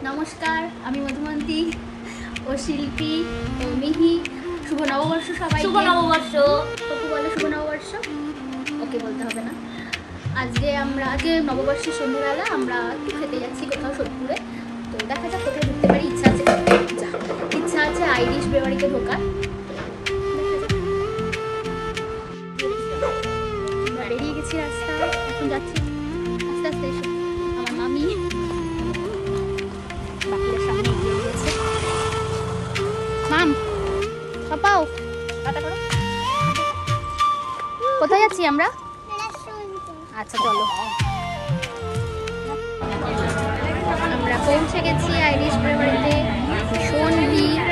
নমস্কার, আমি মধুমন্তী ও শিল্পী ও মিহি। শুভ নববর্ষ সবাই। শুভ নববর্ষ। তবু বলো শুভ নববর্ষ। ওকে বলতে হবে না। আজকে নববর্ষের সন্ধ্যেবেলা আমরা একটু খেতে যাচ্ছি কোথাও সোদপুরে। তো দেখা যাক কোথায় ঢুকতে পারি। ইচ্ছা আছে আইরিশ ব্রেওয়ারিতে ঢোকার। আমরা বেরিয়ে গেছি রাস্তায়, এখন যাচ্ছি আস্তে আস্তে। এসে আমার মামি বাকিদের সামনে এগিয়ে দিয়েছে। মাম পাপাও টাটা করো। কোথায় যাচ্ছি আমরা? আচ্ছা চলো, আমরা পৌঁছে গেছি আইরিশ ব্রেওয়ারিতে। ভীষণ ভিড়।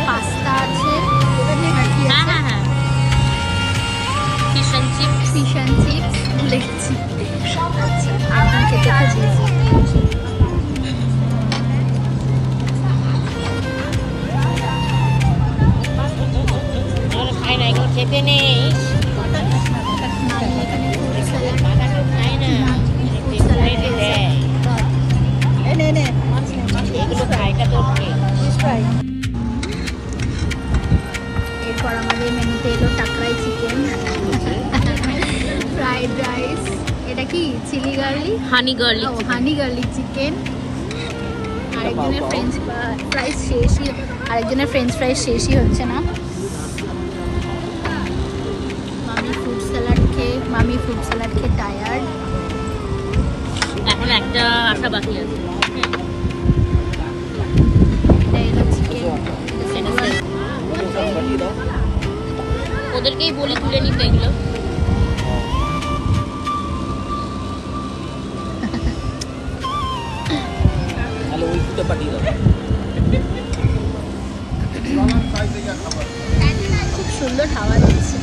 পাস্তা আছে, ফিশ অ্যান্ড চিপস ভুলে গেছি। আমি খেতে খুব খেতে নেই। এরপর আমাদের মেনুতে এলো টাকরাই চিকেন, ফ্রাইড রাইস, এটা কি চিলি গার্লিক, হানি গার্লিক চিকেন। আরেকজনের ফ্রেঞ্চ ফ্রাইস শেষই হচ্ছে না। মামি ফ্রুট স্যালাড খেয়ে টায়ার্ড। এখন একটা আশা বাকি আছে। এটা এলো চিকেন। ওদেরকেই বলি তুলে নিতে এগুলো। খুব সুন্দর হাওয়া দিচ্ছে।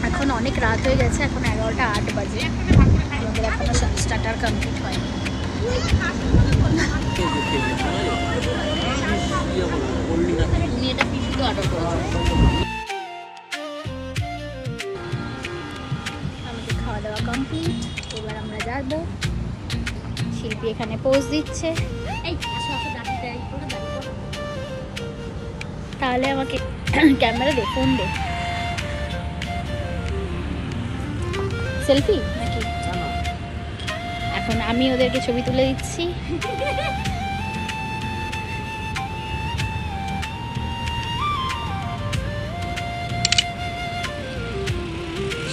এখন অনেক রাত হয়ে গেছে, এখন 11টা 8 বাজে। আমাদের এখনো স্টার্টার কমপ্লিট হয়নি। তুমি এটা পিসি তো অর্ডার করেছো। আমাদের খাওয়া দাওয়া কমপ্লিট, এবার আমরা যাবো। শিল্পী এখানে পোজ দিচ্ছে। তাহলে আমাকে ক্যামেরা দে, ফোন দে। সেলফি নাকি? এখন আমি ওদেরকে ছবি তুলে দিচ্ছি।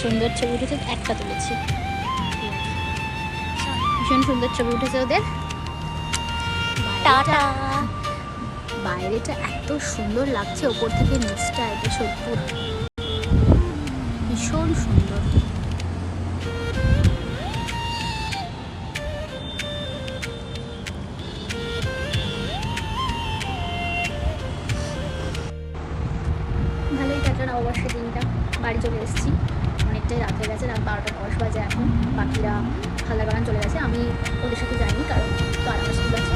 সুন্দর ছবি উঠেছে, একটা তুলেছি। ভীষণ সুন্দর ছবি উঠেছে ওদের। টাটা। বাইরেটা এত সুন্দর লাগছে, ওপর থেকে নিচটা, এটা সোদপুর, ভীষণ সুন্দর। ভালোই কাটানো অবশ্যই দিনটা। বাড়ি চলে এসেছি, অনেকটাই রাত হয়ে গেছে, রাত 12টা 10 বাজে এখন। বাকিরা হালদারবাগান চলে গেছে, আমি ওদের সাথে যাইনি কারণ তো আর আমার স্কুল আছে।